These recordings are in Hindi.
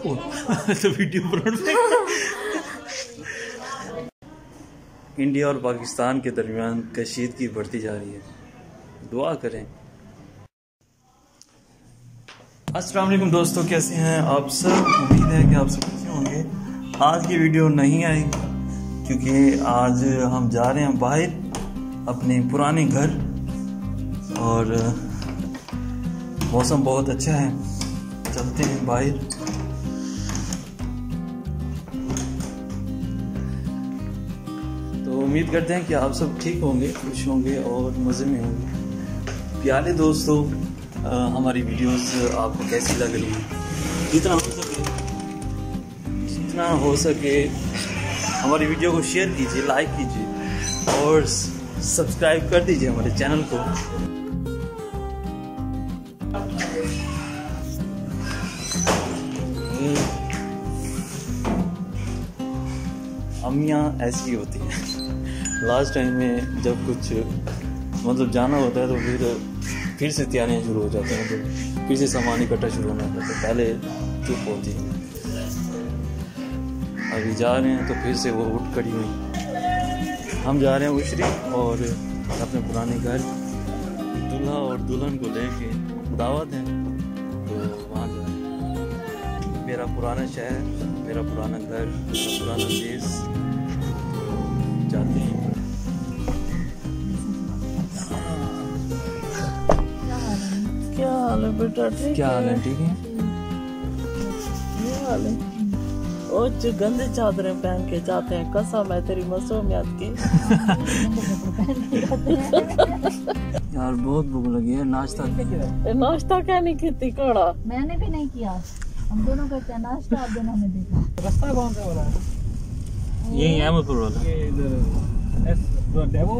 तो वीडियो इंडिया और पाकिस्तान के दरमियान कशीदगी बढ़ती जा रही है, दुआ करें। अस्सलाम वालेकुम दोस्तों, कैसे हैं आप सब? उम्मीद है कि आप सब अच्छे होंगे। आज की वीडियो नहीं आई क्योंकि आज हम जा रहे हैं बाहर अपने पुराने घर और मौसम बहुत अच्छा है, चलते हैं बाहर। तो उम्मीद करते हैं कि आप सब ठीक होंगे, खुश होंगे और मज़े में होंगे। प्यारे दोस्तों, हमारी वीडियोस आपको कैसी लग रही है? जितना हो सके हमारी वीडियो को शेयर कीजिए, लाइक कीजिए और सब्सक्राइब कर दीजिए हमारे चैनल को। अम्मियाँ ऐसी होती हैं, लास्ट टाइम में जब कुछ मतलब जाना होता है तो फिर से तैयारियाँ शुरू हो जाती हैं, तो फिर से सामान इकट्ठा शुरू होना होता है, तो पहले चुप होती है। अभी जा रहे हैं तो फिर से वो उठ खड़ी हुई। हम जा रहे हैं उशरी और अपने पुराने घर, दूल्हा और दुल्हन को लेके दावत है, तो वहाँ जा रहे हैं। मेरा पुराना शहर, मेरा पुराना घर, मेरा पुराना देश, जाते हैं। क्या हाल है बेटा? ठीक? क्या हाल है? ठीक है। क्या हाल है? ओ जो गंदे चादरें पहन के जाते हैं, कसम है तेरी मासूमियत की। यार बहुत भूख लगी है, नाश्ता क्या नहीं खेती कड़ा? मैंने भी नहीं किया, हम दोनों करते हैं नाश्ता, आप दोनों ने देखा। रास्ता कौन सा हो रहा है? यही अहमदपुर वाला। ये इधर डेवो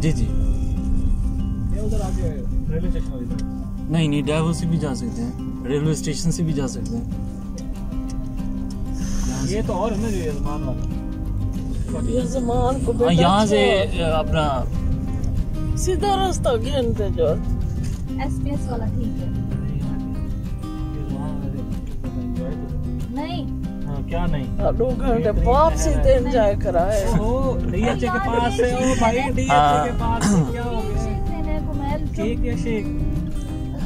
जी जी, ये उधर आगे रेलवे स्टेशन वाली तरफ। नहीं डेवो से भी जा सकते हैं, रेलवे स्टेशन से भी जा सकते हैं। ये तो और है ना, ये जमान वाला, ये जमान को बेटा यहाँ से अपना सीधा रास्ता घेरते जो SPS वाला ठीक है। नहीं हाँ, क्या नहीं? 2 घंटे वापसी देन जाए कराए। ओ DH के पास से, ओ भाई DH के पास से क्या हो गया? शेक लेने को मैं केक या शेक?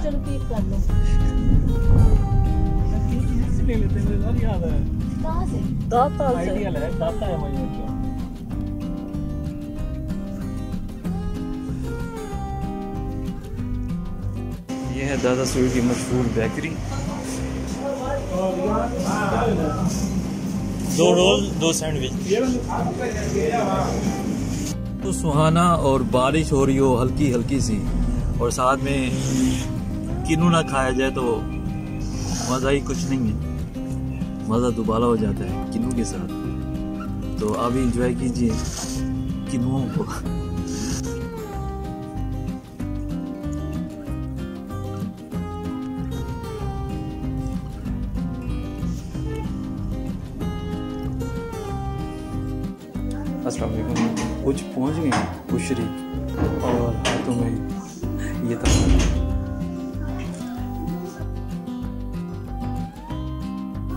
चलो केक कर लो। केक यहाँ से ले लेते हैं, मुझे और याद है। कहाँ से? दाता से। आइडियल है, दाता है वही बच्चा। ये है दादा स्वीट की मशहूर बेकरी। 2 role 2 sandwich. तो सुहाना और बारिश हो रही हो हल्की हल्की सी, और साथ में किन्नू ना खाया जाए तो मज़ा ही कुछ नहीं है, मज़ा दुबाला हो जाता है किन्नू के साथ। तो आप इंजॉय कीजिए किन्नुओं को। अस्सलाम वालेकुम। कुछ पहुँच गए हैं उशरी और हाथों में ये था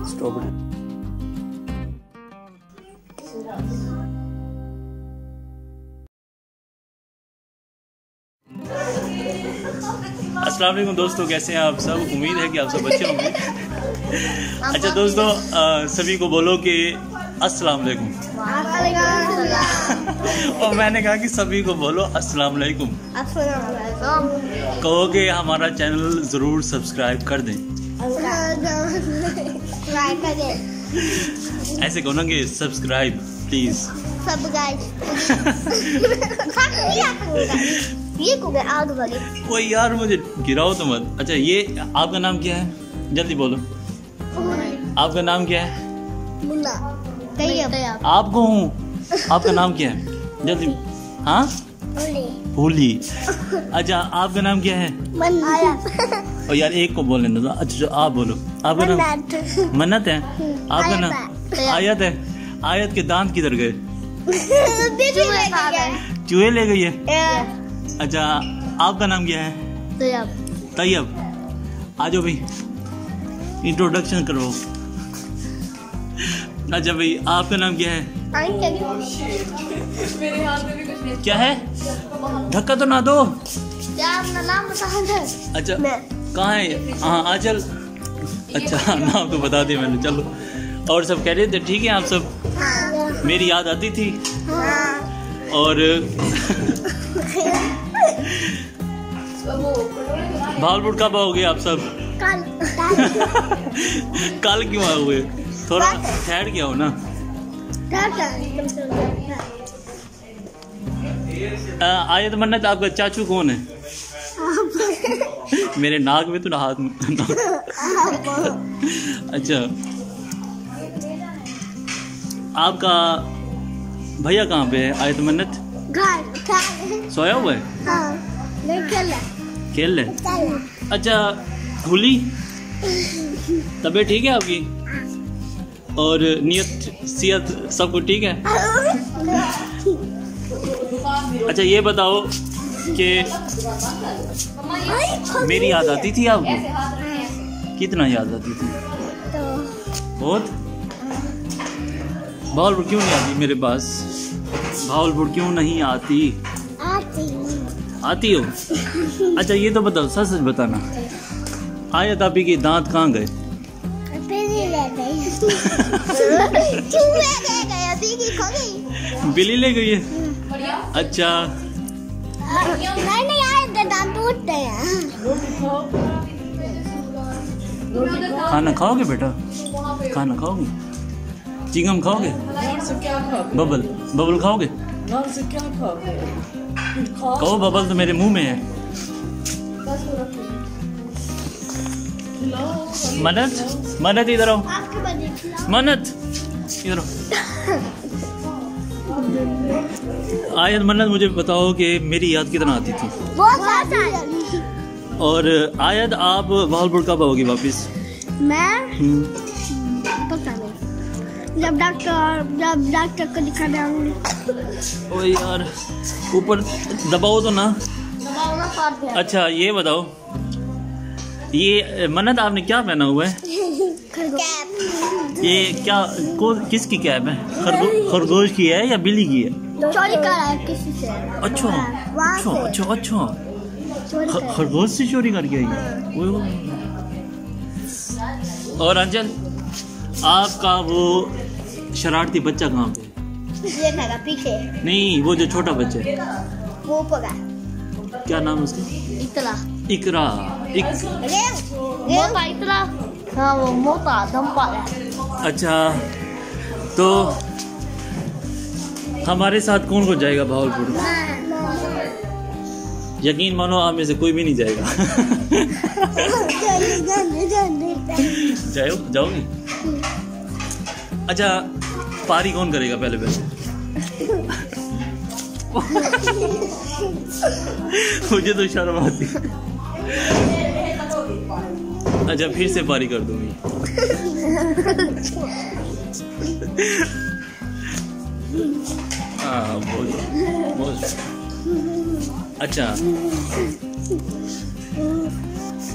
स्ट्रॉबेरी। अस्सलाम वालेकुम दोस्तों, कैसे हैं आप सब? उम्मीद है कि आप सब अच्छे होंगे। अच्छा दोस्तों, सभी को बोलो कि अस्सलाम वालेकुम। और मैंने कहा कि सभी को बोलो अस्सलाम वालेकुम। कहो कि हमारा चैनल ज़रूर सब्सक्राइब कर दें। ऐसे कहो ना कि सब्सक्राइब प्लीज। वो यार मुझे गिराओ तो मत। अच्छा ये आपका नाम क्या है? जल्दी बोलो, आपका नाम क्या है? आपको हूँ, आपका नाम क्या है? जल्दी। हाँ होली। अच्छा आपका नाम क्या है? और यार एक को बोलने दो। अच्छा आप बोलो, आपका नाम मन्नत है? आपका नाम आयत है? आयत के दांत किधर गए? चूहे ले गई है। अच्छा आपका नाम क्या है? तैयब। आ जाओ भाई, इंट्रोडक्शन करो। अच्छा भाई, आपका नाम क्या है? क्या है? धक्का तो ना दो। नाम अच्छा कहाँ है? हाँ आंचल। अच्छा नाम तो बता दिया मैंने। चलो, और सब कह रहे थे ठीक है आप सब? हाँ। मेरी याद आती थी। हाँ। और भावलपुर कब आओगे आप सब? कल क्यों आओगे? थोड़ा ठहर के आओ ना। आयत मन्नत, आपका चाचू कौन है? मेरे नाक में तो ना हाथ में। अच्छा, आपका भैया कहाँ पे है? आयत मन्नत सोया हुआ है? खेल ले। अच्छा भूली, तबीयत ठीक है आपकी? और नियत सियत सब कुछ ठीक है? अच्छा ये बताओ कि मेरी याद आती थी आपको? कितना याद आती थी? बहुत। भावलपुर क्यों नहीं आती मेरे पास? भावलपुर क्यों नहीं आती? आती हो? अच्छा ये तो बताओ, सच सच बताना, आयत आपी के दांत कहाँ गए? बिल्ली ले गई है? अच्छा नहीं आए दांत टूटते हैं। खाना खाओगे बेटा? खाना खाओगे? चिंगम खाओगे? बबल बबल खाओगे? से क्या खाओगे? कहो बबल तो मेरे मुंह में है। मन्नत, मन्नत इधर आओ। मन्नत इधर आओ। आयत मन्नत, मुझे बताओ कि मेरी याद कितना आती थी? और आयत आप भावलपुर कब आओगी वापस? मैं पता नहीं, जब डॉक्टर को दिखाने आऊंगी। ओ यार ऊपर दबाओ तो ना। अच्छा ये बताओ, ये मन्नत आपने क्या पहना हुआ है? ये क्या किसकी कैप है? खरगोश की है या बिल्ली की है? चोरी करा है किसी से। अच्छा अच्छा अच्छा अच्छा, खरगोश से चोरी करके आई है। और अंजल, आपका वो शरारती बच्चा कहाँ पे? ये था पीछे। नहीं, वो जो छोटा बच्चा है वो पका। क्या नाम है उसका? इतला। इकरा। मोटा इतला। हाँ वो मोटा दम्पा है। अच्छा तो हमारे साथ कौन कौन जाएगा भावलपुर? यकीन मानो आप में से कोई भी नहीं जाएगा। जाओगी? अच्छा पारी कौन करेगा पहले पहले? मुझे तो शर्म आती। अच्छा फिर से पारी कर दूंगी। हाँ बहुत। अच्छा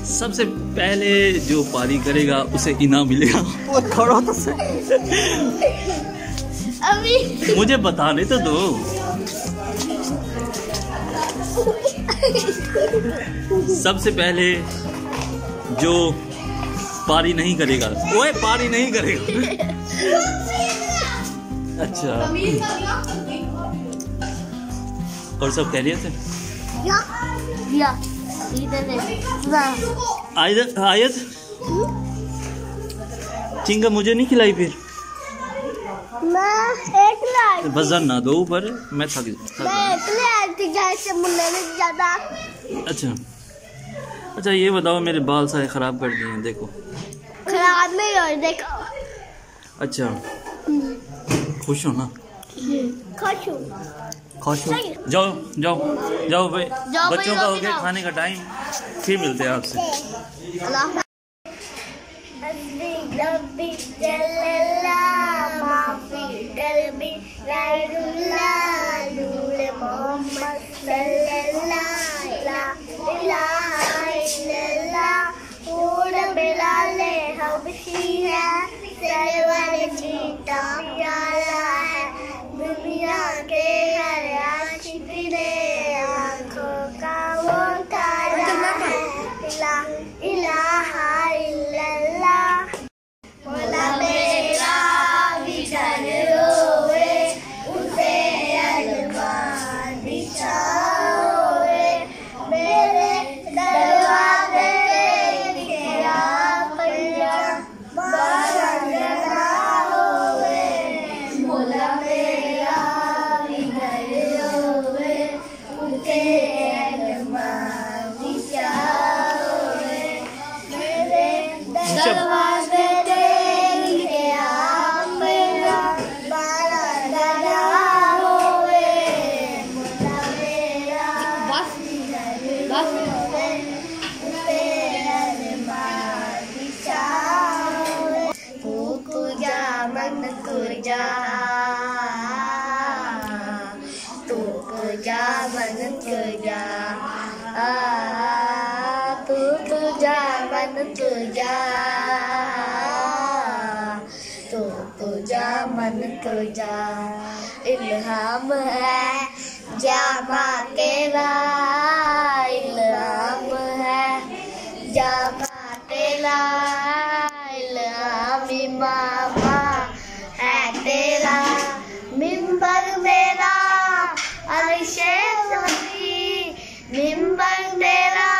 सबसे पहले जो पारी करेगा उसे इनाम मिलेगा। वो खड़ो तो सही। अभी मुझे बताने तो दो। सबसे पहले जो पारी नहीं करेगा, ओए पारी नहीं करेगा। अच्छा और सब कह रहे थे? आयत चिंगा मुझे नहीं खिलाई फिर? मैं एक लाख वजन ना दो ऊपर, मैं थक ज्यादा। अच्छा अच्छा ये बताओ, मेरे बाल सारे खराब कर दिए हैं, देखो। खराब नहीं हो, देखो। अच्छा खुश हो ना? खुश हूँ। खुश हो? जाओ जाओ जाओ भाई, बच्चों का हो गया खाने का टाइम, फिर मिलते हैं आपसे। है जीता प्यारा है दुनिया के हर आशिक ने आँखों का वो तारा है इला इलाहा इल्लल्लाह मौला मेरा बिछड़ रोए उसे अरमान बिछाओए मेरे दरवाजे तेरा पैया बारंगना होए मौला मेरा बिछड़ रोए उसे अरमान बिछाओए मेरे दरवाजे तू पूजा मन तुझा तू पूजा मन तुझा तू पूजा मन तुझा इल्हाम है जामा तेरा इल्हाम है जामा तेरा इल्हामी मामा है तेरा मिंबर मेरा अर्शे बरी मिंबर तेरा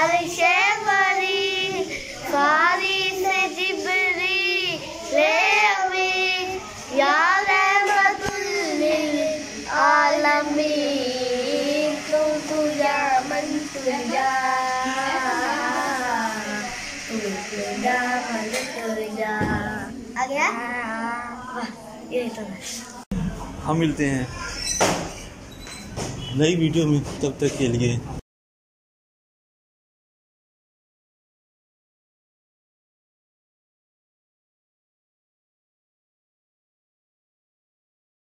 अर्शे बरी फारी से जिबरी ले अभी या रहमतुल लिल आलमीन तू तुझा मन तुझा तू तुझा मन तुझा आ गया यही तो है। हम मिलते हैं नई वीडियो में, तब तक के लिए